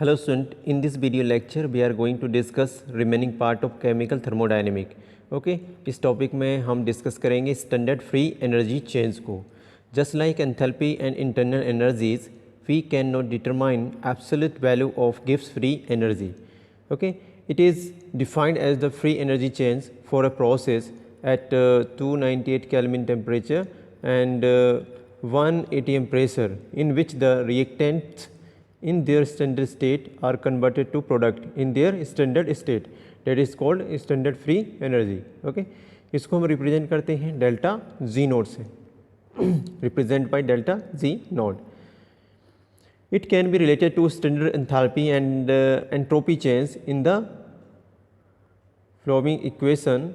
Hello student, in this video lecture we are going to discuss remaining part of chemical thermodynamic. Okay, इस topic में हम discuss करेंगे standard free energy change को. Just like enthalpy and internal energies we cannot determine absolute value of Gibbs free energy. Okay, it is defined as the free energy change for a process at 298 Kelvin temperature and 1 atm pressure in which the reactants in their standard state are converted to product in their standard state, that is called standard free energy. Okay, इसको हम represent करते हैं delta जी note से. Represent by delta G note. It can be related to standard enthalpy and entropy change in the following equation.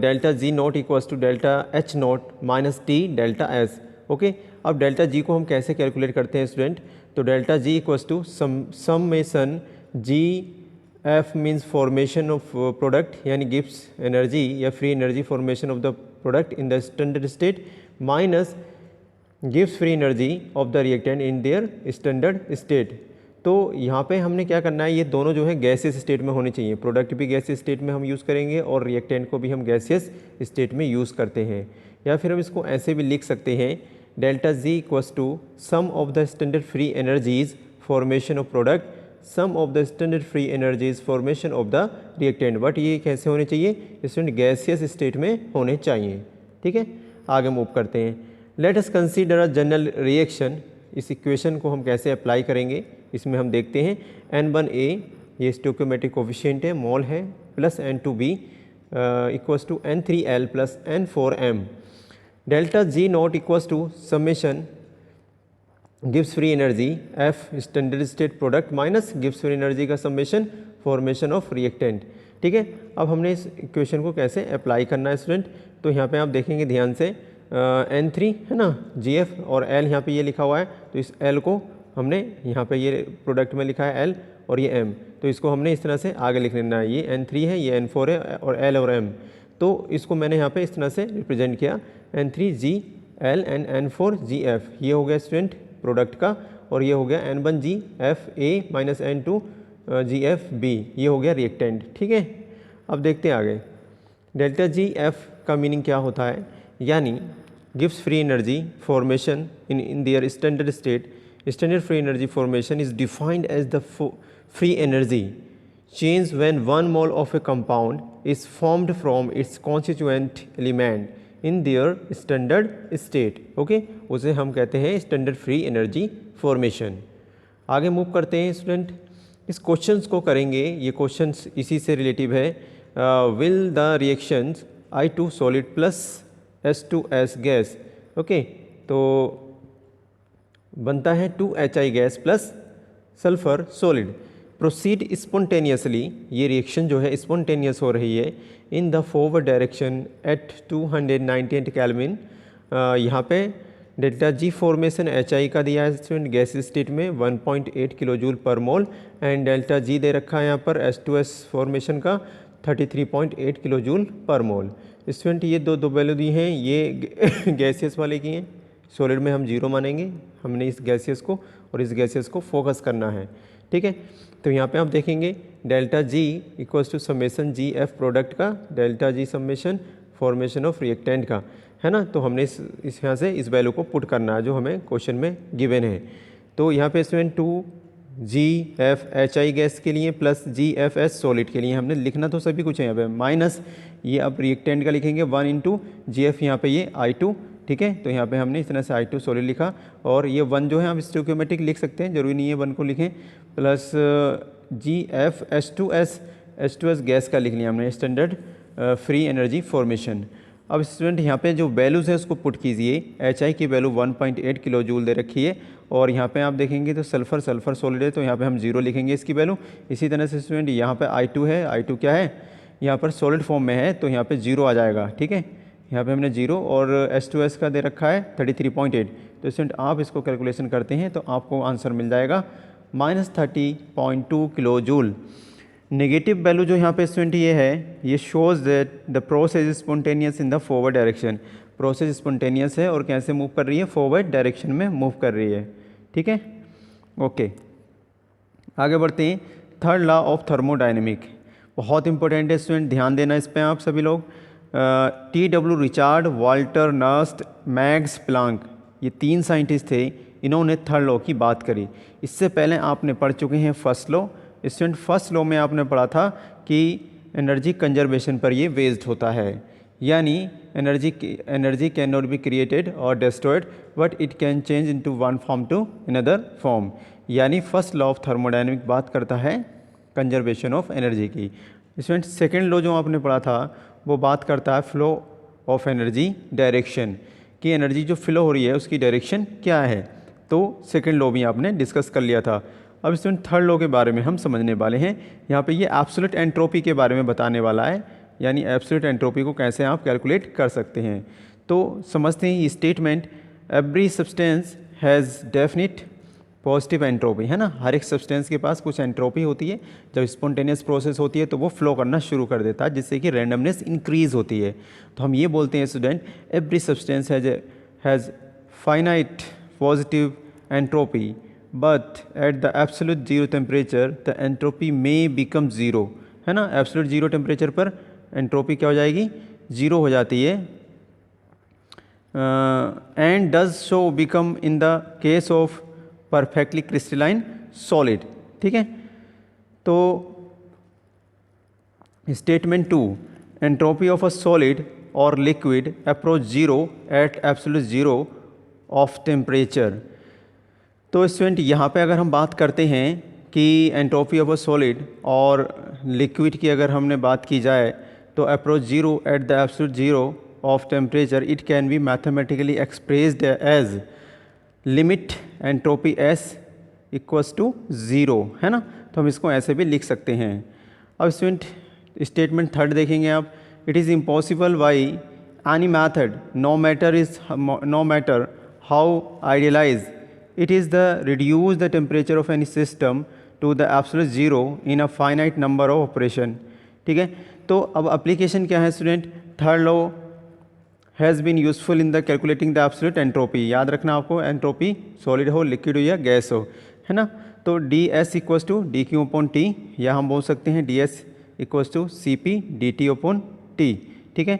Delta G naught equals to delta H naught minus T delta S. Okay, अब delta G को हम कैसे calculate करते हैं student? तो delta G equals to summation G F means formation of product यानी Gibbs energy या free energy formation of the product in the standard state minus गिव्स free energy of the reactant in their standard state. तो यहाँ पे हमने क्या करना है, ये दोनों जो है गैसियस स्टेट में होने चाहिए. प्रोडक्ट भी गैसियस स्टेट में हम यूज़ करेंगे और रिएक्टेंट को भी हम गैसियस स्टेट में यूज़ करते हैं. या फिर हम इसको ऐसे भी लिख सकते हैं, delta G equals to sum of the standard free energies formation of product sum of the standard free energies formation of the reactant. But ये कैसे होने चाहिए स्टूडेंट? गैसियस स्टेट में होने चाहिए. ठीक है, आगे मूव करते हैं. Let us consider a general reaction. इस इक्वेशन को हम कैसे अप्लाई करेंगे इसमें हम देखते हैं. N1A ये स्टोइकियोमेट्रिक कोफिशिएंट है, मोल है, plus N2B equals to N3L plus N4M. Delta G not equals to summation Gibbs free energy F standard state product minus Gibbs free energy का समेशन फॉर्मेशन ऑफ रिएक्टेंट. ठीक है, अब हमने इस equation को कैसे अप्लाई करना है स्टूडेंट? तो यहाँ पे आप देखेंगे ध्यान से N3 है ना, GF और L यहाँ पे ये लिखा हुआ है. तो इस L को हमने यहाँ पे ये प्रोडक्ट में लिखा है L और ये M, तो इसको हमने इस तरह से आगे लिख लेना है. ये N3 है, ये N4 है और L और M. तो इसको मैंने यहाँ पे इस तरह से रिप्रेजेंट किया, N3GL एंड N4GF. ये हो गया स्टूडेंट प्रोडक्ट का, और ये हो गया N1GFA माइनस N2GFB, ये हो गया रिएक्टेंट. ठीक है, अब देखते हैं आगे. डेल्टा GF का मीनिंग क्या होता है? यानी गिव्स free energy formation in their standard state. Standard free energy formation is defined as the free energy change when 1 mole of a compound is formed from its constituent element in their standard state. Okay, उसे हम कहते हैं standard free energy formation. आगे move करते हैं student. इस questions को करेंगे, ये क्वेश्चंस इसी से रिलेटिव है. Will the reactions I2 solid plus H2S gas. Okay, तो बनता है 2HI gas plus sulphur solid. Proceed spontaneously, ये रिएक्शन जो है स्पॉन्टेनियस हो रही है in the forward direction at 298 kelvin. यहाँ पे डेल्टा जी फॉर्मेशन HI का दिया है स्टूडेंट गैस स्टेट में 1.8 किलो जूल पर मोल, एंड डेल्टा जी दे रखा है यहाँ पर H2S फॉर्मेशन का 33.8 किलो जूल पर मोल. स्टूडेंट ये दो वैल्यू दी हैं, ये गैसियस वाले की हैं. सॉलिड में हम जीरो मानेंगे, हमने इस गैसियस को और इस गैसियस को फोकस करना है. ठीक है, तो यहाँ पे आप देखेंगे delta G equals to summation G F product का delta G summation formation of reactant का, है ना. तो हमने इस यहाँ से इस वैल्यू को पुट करना है जो हमें क्वेश्चन में गिवन है. तो यहाँ पे स्टूडेंट 2GFHI गैस के लिए प्लस GFS सॉलिड के लिए हमने लिखना तो सभी कुछ है यहाँ पे, माइनस ये अब रिएक्टेंट का लिखेंगे 1 इंटू GF, यहाँ पे ये I2. ठीक है, तो यहाँ पे हमने इस तरह से I2 सॉलिड लिखा, और ये 1 जो है हम स्टोइकियोमेट्रिक लिख सकते हैं, जरूरी नहीं है 1 को लिखें, प्लस GF H2S गैस का लिख लिया हमने स्टैंडर्ड फ्री एनर्जी फॉर्मेशन. अब स्टूडेंट यहाँ पे जो वैल्यूज़ है उसको पुट कीजिए. HI की वैल्यू 1.8 किलो जूल दे रखी है, और यहाँ पे आप देखेंगे तो सल्फर सॉलिड है, तो यहाँ पे हम 0 लिखेंगे इसकी वैल्यू. इसी तरह से स्टूडेंट यहाँ पे I2 है, I2 क्या है यहाँ पर सॉलिड फॉर्म में है, तो यहाँ पे 0 आ जाएगा. ठीक है, यहाँ पे हमने 0 और H2S का दे रखा है 33.8. तो स्टूडेंट आप इसको कैलकुलेशन करते हैं तो आपको आंसर मिल जाएगा -30.2 किलो जूल. नेगेटिव वैल्यू जो यहाँ पे स्टूडेंट ये है, ये shows that the process is spontaneous in the forward direction. Process spontaneous है और कैसे मूव कर रही है? फॉरवर्ड डायरेक्शन में मूव कर रही है. ठीक है, ओके. आगे बढ़ते हैं, थर्ड लॉ ऑफ थर्मोडायनेमिक, बहुत इंपॉर्टेंट है स्टूडेंट, ध्यान देना इस पे आप सभी लोग। TW Richard, Walter Nernst, max Planck, ये 3 साइंटिस्ट थे, इन्होंने थर्ड लॉ की बात करी। इससे पहले आपने पढ़ चुके हैं first law. Student first law में आपने पढ़ा था कि एनर्जी कंजर्वेशन पर ये बेस्ड होता है, यानी energy can not be created और destroyed but it can change into one form to another form. यानी फर्स्ट लॉ ऑफ थर्मोडायनेमिक बात करता है कंजर्वेशन ऑफ एनर्जी की। स्टूडेंट सेकेंड लॉ जो आपने पढ़ा था वो बात करता है फ्लो ऑफ एनर्जी डायरेक्शन, कि एनर्जी जो फ्लो हो रही है उसकी डायरेक्शन क्या है। तो सेकेंड लॉ भी आपने डिस्कस कर लिया था। अब स्टूडेंट थर्ड लॉ के बारे में हम समझने वाले हैं। यहाँ पे ये एब्सोल्यूट एंट्रोपी के बारे में बताने वाला है, यानी एब्सोल्यूट एंट्रोपी को कैसे आप कैलकुलेट कर सकते हैं। तो समझते हैं ये statement, every substance has definite positive entropy, है ना। हर एक सब्सटेंस के पास कुछ एंट्रोपी होती है, जब स्पॉन्टेनियस प्रोसेस होती है तो वो फ्लो करना शुरू कर देता है, जिससे कि रैंडमनेस इंक्रीज होती है। तो हम ये बोलते हैं student, every substance has finite positive entropy but at the absolute zero temperature the entropy may become zero, है ना। एब्सोल्यूट जीरो टेम्परेचर पर एंट्रोपी क्या हो जाएगी, ज़ीरो हो जाती है। And does so become in the case of perfectly crystalline solid, ठीक है। तो statement 2, entropy of a solid और liquid approach zero at absolute zero of temperature. तो स्टूडेंट यहाँ पे अगर हम बात करते हैं कि एंट्रोपी ऑफ अ सॉलिड और लिक्विड की अगर हमने बात की जाए तो approach zero at the absolute zero of temperature it can be mathematically expressed as limit entropy S equals to zero, है ना। तो हम इसको ऐसे भी लिख सकते हैं। अब स्टूडेंट स्टेटमेंट थर्ड देखेंगे आप, it is impossible by any method no matter how idealize it is the reduce the temperature of any system to the absolute zero in a finite number of operation, ठीक है। तो अब application क्या है student, third law has been useful in the calculating the absolute entropy. याद रखना आपको, entropy solid हो, लिक्विड हो या गैस हो, है ना। तो DS इक्वल्स टू DQ/T, या हम बोल सकते हैं DS equals to CP DT/T, ठीक है।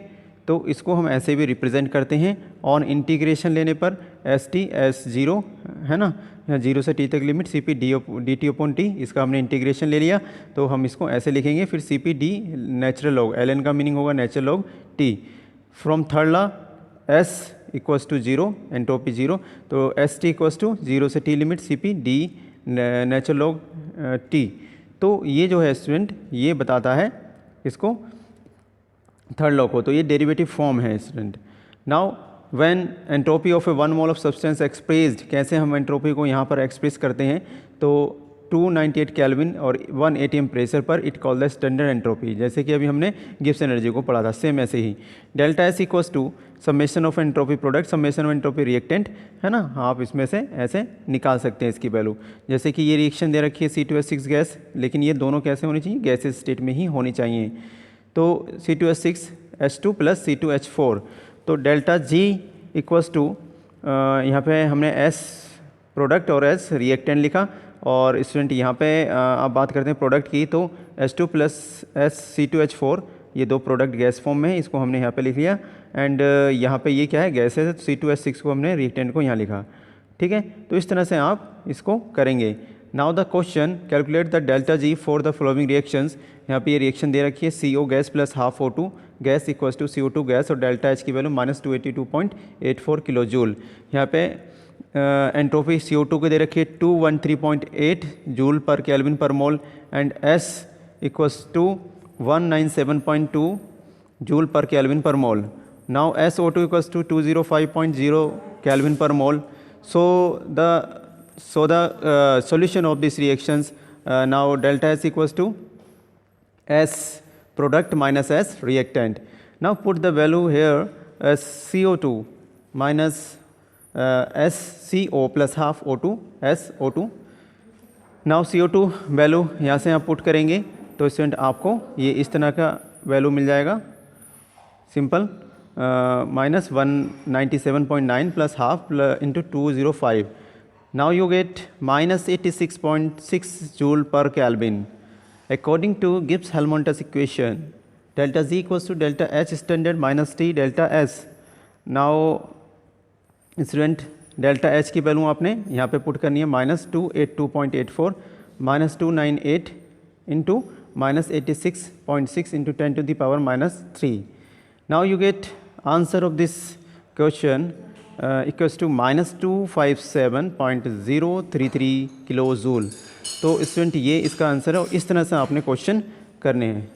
तो इसको हम ऐसे भी रिप्रेजेंट करते हैं ऑन इंटीग्रेशन लेने पर ST S0, है ना, यहाँ 0 से T तक लिमिट CP DT/T, इसका हमने इंटीग्रेशन ले लिया तो हम इसको ऐसे लिखेंगे, फिर CP D natural log, ln का मीनिंग होगा natural log T। From third law S equals to zero, entropy zero, तो ST इक्वल्स टू 0 से T limit CP D natural log T। तो ये जो है स्टूडेंट ये बताता है इसको थर्ड लॉ को, तो ये डेरिवेटिव फॉर्म है student. Now when entropy of A 1 mole of substance expressed, कैसे हम एंट्रोपी को यहाँ पर एक्सप्रेस करते हैं, तो 298 केल्विन और 1 atm प्रेशर पर it call the standard entropy, जैसे कि अभी हमने गिब्स एनर्जी को पढ़ा था, सेम ऐसे ही। Delta S equals to summation of entropy product summation of entropy reactant, है ना। आप इसमें से ऐसे निकाल सकते हैं इसकी वैल्यू, जैसे कि ये रिएक्शन दे रखी है C2H6 गैस, लेकिन ये दोनों कैसे होनी चाहिए, गैसेज स्टेट में ही होनी चाहिए। तो C2H6 H2 प्लस C2H4, तो डेल्टा G इक्वल्स टू यहाँ पे हमने S प्रोडक्ट और S रिएक्टेंट लिखा, और स्टूडेंट यहाँ पे आप बात करते हैं प्रोडक्ट की, तो H2 प्लस C2H4 ये दो प्रोडक्ट गैस फॉर्म में है, इसको हमने यहाँ पे लिख लिया। एंड यहाँ पे ये क्या है, गैस है, तो C2H6 को हमने रिएक्टेंट को यहाँ लिखा, ठीक है। तो इस तरह से आप इसको करेंगे। Now the question, calculate the delta G for the following reactions. यहाँ पे ये रिएक्शन दे रखी है CO gas plus half O2 gas equals to CO2 gas, और डेल्टा H की वैल्यू -282.84 किलो जूल। यहाँ पे एंट्रोपी CO2 को दे रखी है 213.8 joule per kelvin per mole, and S equals to 197.2 joule per kelvin per mole. Now SO2 equals to 205.0 kelvin per mole. So the solution of these reactions, now delta S equals to S product minus S reactant. Now put the value here as CO2 minus SCO plus half O2 SO2. Now CO2 value यहाँ से आप put करेंगे तो student आपको ये इस तरह का वैल्यू मिल जाएगा, simple, -197.9 plus half into 205, Now you get minus 86.6 joule per Kelvin. According to Gibbs-Helmholtz equation, delta Z equals to delta H standard minus T delta S. Now student delta H की value आपने यहाँ पे put करनी है -282.84 -298 into -86.6 into 10 to the power -3. Now you get answer of this question equals to -257.033 kilo joule. तो student ये इसका answer है और इस तरह से आपने क्वेश्चन करने हैं.